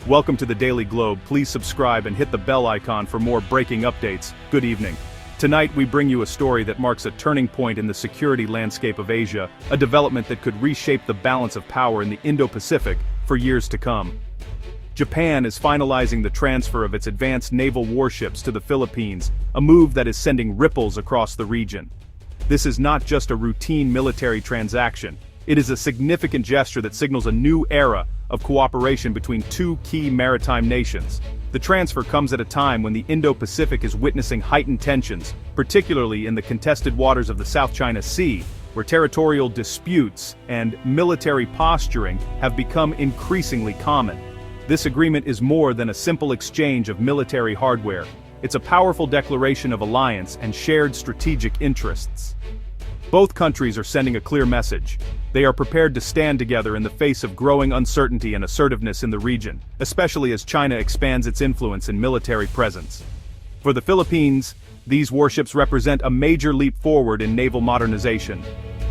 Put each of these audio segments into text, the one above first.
Welcome to the Daily Globe. Please subscribe and hit the bell icon for more breaking updates. Good evening. Tonight we bring you a story that marks a turning point in the security landscape of Asia, a development that could reshape the balance of power in the Indo-Pacific for years to come. Japan is finalizing the transfer of its advanced naval warships to the Philippines, a move that is sending ripples across the region. This is not just a routine military transaction. It is a significant gesture that signals a new era of cooperation between two key maritime nations. The transfer comes at a time when the Indo-Pacific is witnessing heightened tensions, particularly in the contested waters of the South China Sea, where territorial disputes and military posturing have become increasingly common. This agreement is more than a simple exchange of military hardware. It's a powerful declaration of alliance and shared strategic interests. Both countries are sending a clear message. They are prepared to stand together in the face of growing uncertainty and assertiveness in the region, especially as China expands its influence and military presence. For the Philippines, these warships represent a major leap forward in naval modernization.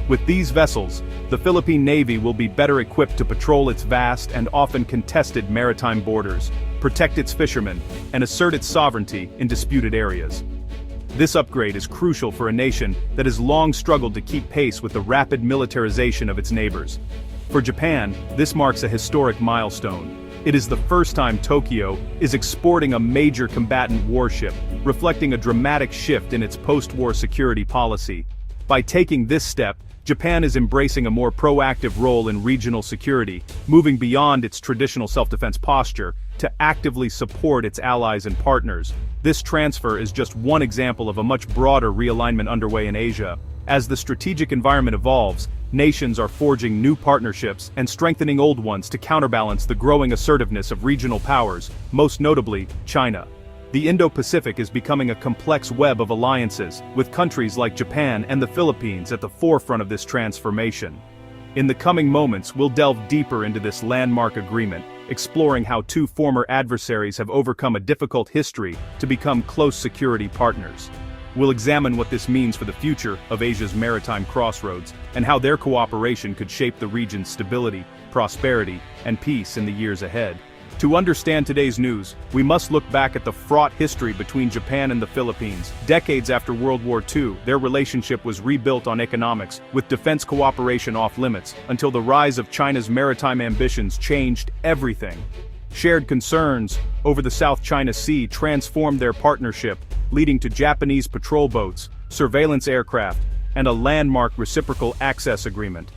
With these vessels, the Philippine Navy will be better equipped to patrol its vast and often contested maritime borders, protect its fishermen, and assert its sovereignty in disputed areas. This upgrade is crucial for a nation that has long struggled to keep pace with the rapid militarization of its neighbors. For Japan, this marks a historic milestone. It is the first time Tokyo is exporting a major combatant warship, reflecting a dramatic shift in its post-war security policy. By taking this step, Japan is embracing a more proactive role in regional security, moving beyond its traditional self-defense posture to actively support its allies and partners. This transfer is just one example of a much broader realignment underway in Asia. As the strategic environment evolves, nations are forging new partnerships and strengthening old ones to counterbalance the growing assertiveness of regional powers, most notably China. The Indo-Pacific is becoming a complex web of alliances, with countries like Japan and the Philippines at the forefront of this transformation. In the coming moments, we'll delve deeper into this landmark agreement, exploring how two former adversaries have overcome a difficult history to become close security partners. We'll examine what this means for the future of Asia's maritime crossroads, and how their cooperation could shape the region's stability, prosperity, and peace in the years ahead. To understand today's news, we must look back at the fraught history between Japan and the Philippines. Decades after World War II, their relationship was rebuilt on economics, with defense cooperation off limits, until the rise of China's maritime ambitions changed everything. Shared concerns over the South China Sea transformed their partnership, leading to Japanese patrol boats, surveillance aircraft, and a landmark reciprocal access agreement.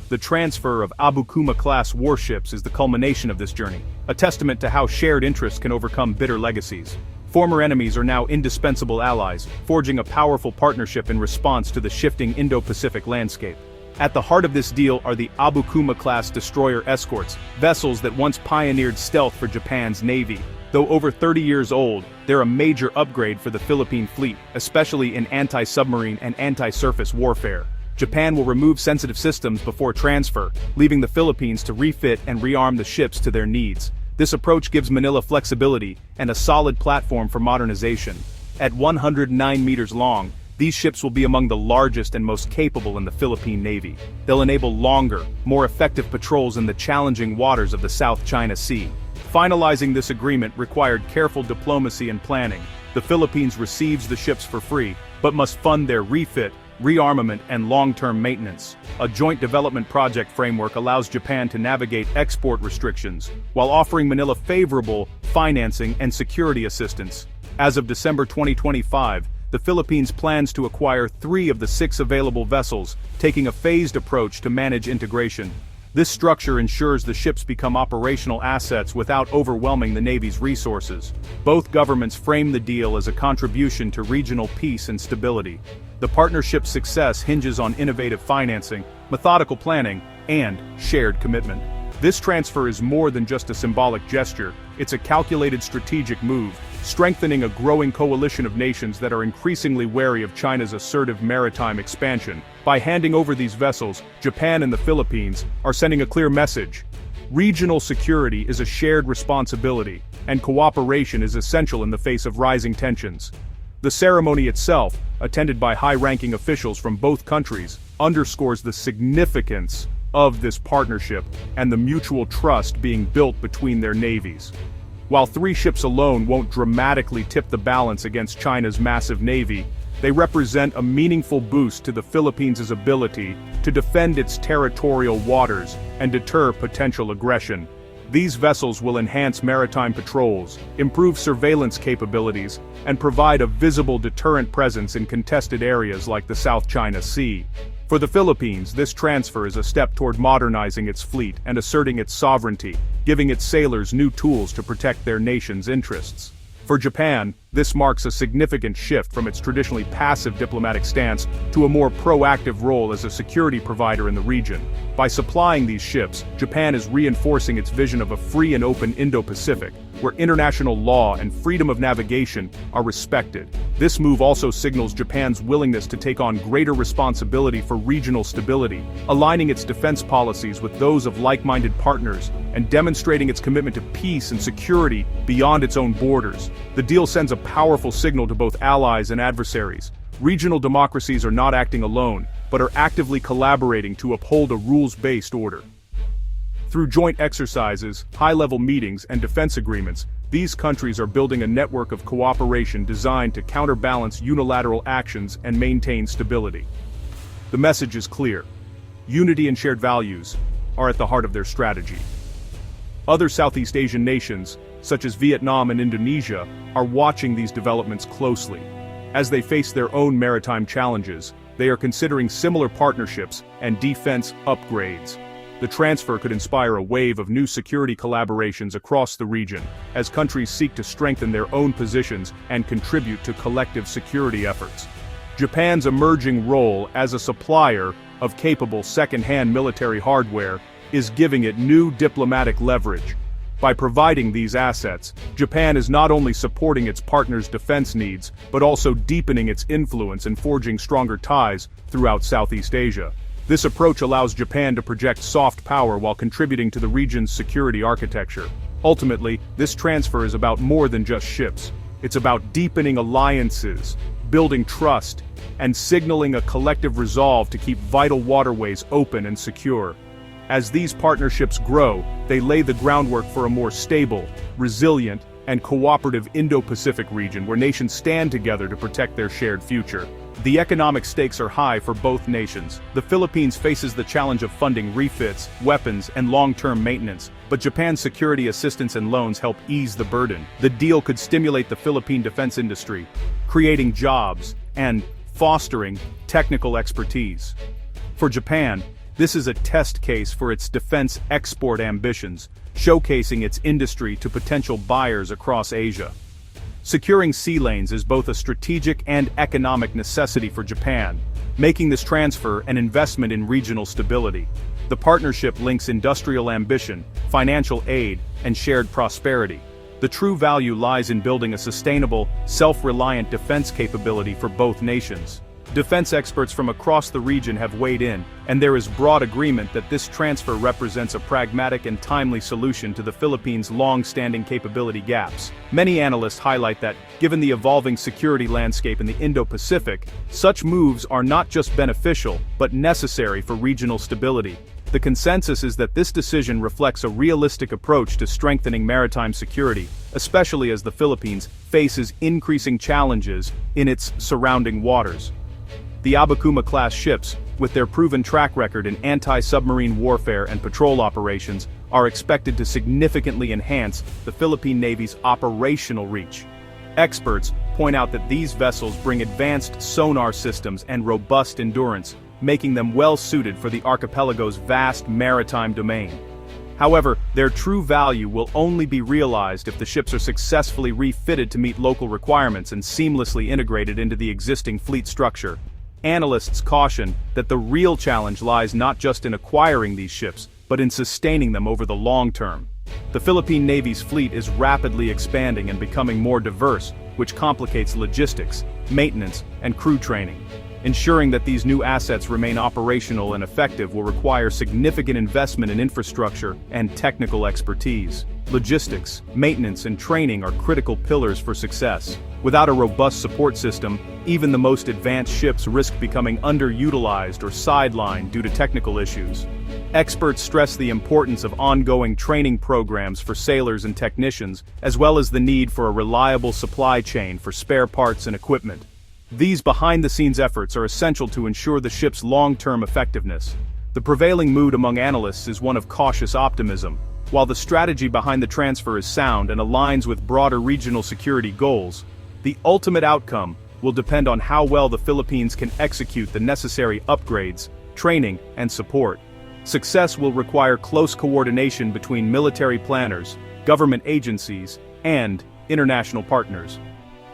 The transfer of Abukuma-class warships is the culmination of this journey, a testament to how shared interests can overcome bitter legacies. Former enemies are now indispensable allies, forging a powerful partnership in response to the shifting Indo-Pacific landscape. At the heart of this deal are the Abukuma-class destroyer escorts, vessels that once pioneered stealth for Japan's navy. Though over 30 years old, they're a major upgrade for the Philippine fleet, especially in anti-submarine and anti-surface warfare. Japan will remove sensitive systems before transfer, leaving the Philippines to refit and rearm the ships to their needs. This approach gives Manila flexibility and a solid platform for modernization. At 109 meters long, these ships will be among the largest and most capable in the Philippine Navy. They'll enable longer, more effective patrols in the challenging waters of the South China Sea. Finalizing this agreement required careful diplomacy and planning. The Philippines receives the ships for free, but must fund their refit, rearmament, and long-term maintenance. A joint development project framework allows Japan to navigate export restrictions, while offering Manila favorable financing and security assistance. As of December 2025, the Philippines plans to acquire 3 of the 6 available vessels, taking a phased approach to manage integration. This structure ensures the ships become operational assets without overwhelming the Navy's resources. Both governments frame the deal as a contribution to regional peace and stability. The partnership's success hinges on innovative financing, methodical planning, and shared commitment. This transfer is more than just a symbolic gesture, it's a calculated strategic move, strengthening a growing coalition of nations that are increasingly wary of China's assertive maritime expansion. By handing over these vessels, Japan and the Philippines are sending a clear message. Regional security is a shared responsibility, and cooperation is essential in the face of rising tensions. The ceremony itself, attended by high-ranking officials from both countries, underscores the significance of this partnership and the mutual trust being built between their navies. While 3 ships alone won't dramatically tip the balance against China's massive navy, they represent a meaningful boost to the Philippines' ability to defend its territorial waters and deter potential aggression. These vessels will enhance maritime patrols, improve surveillance capabilities, and provide a visible deterrent presence in contested areas like the South China Sea. For the Philippines, this transfer is a step toward modernizing its fleet and asserting its sovereignty, giving its sailors new tools to protect their nation's interests. For Japan, this marks a significant shift from its traditionally passive diplomatic stance to a more proactive role as a security provider in the region. By supplying these ships, Japan is reinforcing its vision of a free and open Indo-Pacific, where international law and freedom of navigation are respected. This move also signals Japan's willingness to take on greater responsibility for regional stability, aligning its defense policies with those of like-minded partners, and demonstrating its commitment to peace and security beyond its own borders. The deal sends a powerful signal to both allies and adversaries. Regional democracies are not acting alone, but are actively collaborating to uphold a rules-based order. Through joint exercises, high-level meetings, and defense agreements, these countries are building a network of cooperation designed to counterbalance unilateral actions and maintain stability. The message is clear. Unity and shared values are at the heart of their strategy. Other Southeast Asian nations, such as Vietnam and Indonesia, are watching these developments closely. As they face their own maritime challenges, they are considering similar partnerships and defense upgrades. The transfer could inspire a wave of new security collaborations across the region, as countries seek to strengthen their own positions and contribute to collective security efforts. Japan's emerging role as a supplier of capable second-hand military hardware is giving it new diplomatic leverage. By providing these assets, Japan is not only supporting its partners' defense needs, but also deepening its influence and forging stronger ties throughout Southeast Asia. This approach allows Japan to project soft power while contributing to the region's security architecture. Ultimately, this transfer is about more than just ships. It's about deepening alliances, building trust, and signaling a collective resolve to keep vital waterways open and secure. As these partnerships grow, they lay the groundwork for a more stable, resilient, and cooperative Indo-Pacific region where nations stand together to protect their shared future. The economic stakes are high for both nations. The Philippines faces the challenge of funding refits, weapons, and long-term maintenance, but Japan's security assistance and loans help ease the burden. The deal could stimulate the Philippine defense industry, creating jobs and fostering technical expertise. For Japan, this is a test case for its defense export ambitions, showcasing its industry to potential buyers across Asia. Securing sea lanes is both a strategic and economic necessity for Japan, making this transfer an investment in regional stability. The partnership links industrial ambition, financial aid, and shared prosperity. The true value lies in building a sustainable, self-reliant defense capability for both nations. Defense experts from across the region have weighed in, and there is broad agreement that this transfer represents a pragmatic and timely solution to the Philippines' long-standing capability gaps. Many analysts highlight that, given the evolving security landscape in the Indo-Pacific, such moves are not just beneficial, but necessary for regional stability. The consensus is that this decision reflects a realistic approach to strengthening maritime security, especially as the Philippines faces increasing challenges in its surrounding waters. The Abakuma-class ships, with their proven track record in anti-submarine warfare and patrol operations, are expected to significantly enhance the Philippine Navy's operational reach. Experts point out that these vessels bring advanced sonar systems and robust endurance, making them well-suited for the archipelago's vast maritime domain. However, their true value will only be realized if the ships are successfully refitted to meet local requirements and seamlessly integrated into the existing fleet structure. Analysts caution that the real challenge lies not just in acquiring these ships, but in sustaining them over the long term. The Philippine Navy's fleet is rapidly expanding and becoming more diverse, which complicates logistics, maintenance, and crew training. Ensuring that these new assets remain operational and effective will require significant investment in infrastructure and technical expertise. Logistics, maintenance, and training are critical pillars for success. Without a robust support system, even the most advanced ships risk becoming underutilized or sidelined due to technical issues. Experts stress the importance of ongoing training programs for sailors and technicians, as well as the need for a reliable supply chain for spare parts and equipment. These behind-the-scenes efforts are essential to ensure the ship's long-term effectiveness. The prevailing mood among analysts is one of cautious optimism. While the strategy behind the transfer is sound and aligns with broader regional security goals, the ultimate outcome will depend on how well the Philippines can execute the necessary upgrades, training, and support. Success will require close coordination between military planners, government agencies, and international partners.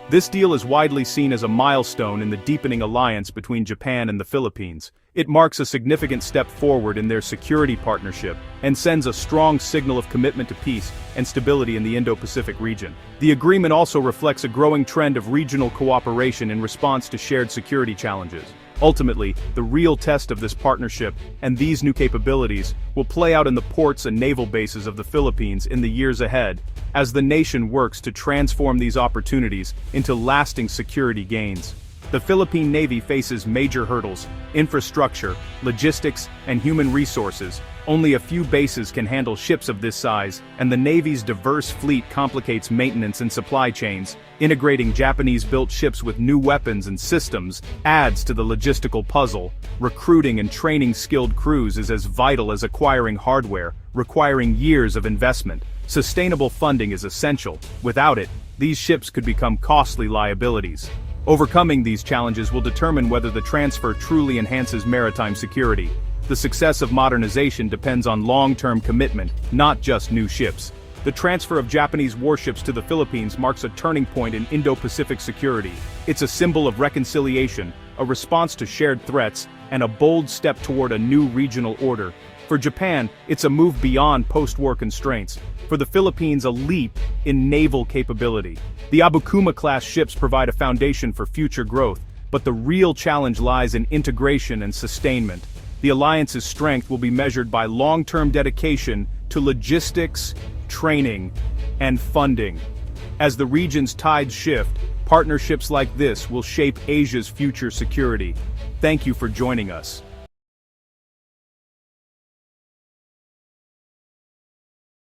This deal is widely seen as a milestone in the deepening alliance between Japan and the Philippines. It marks a significant step forward in their security partnership and sends a strong signal of commitment to peace and stability in the Indo-Pacific region. The agreement also reflects a growing trend of regional cooperation in response to shared security challenges. Ultimately, the real test of this partnership and these new capabilities will play out in the ports and naval bases of the Philippines in the years ahead, as the nation works to transform these opportunities into lasting security gains. The Philippine Navy faces major hurdles: infrastructure, logistics, and human resources. Only a few bases can handle ships of this size, and the Navy's diverse fleet complicates maintenance and supply chains. Integrating Japanese-built ships with new weapons and systems adds to the logistical puzzle. Recruiting and training skilled crews is as vital as acquiring hardware, requiring years of investment. Sustainable funding is essential. Without it, these ships could become costly liabilities. Overcoming these challenges will determine whether the transfer truly enhances maritime security. The success of modernization depends on long-term commitment, not just new ships. The transfer of Japanese warships to the Philippines marks a turning point in Indo-Pacific security. It's a symbol of reconciliation, a response to shared threats, and a bold step toward a new regional order. For Japan, it's a move beyond post-war constraints. For the Philippines, a leap in naval capability. The Abukuma-class ships provide a foundation for future growth, but the real challenge lies in integration and sustainment. The alliance's strength will be measured by long-term dedication to logistics, training, and funding. As the region's tides shift, partnerships like this will shape Asia's future security. Thank you for joining us.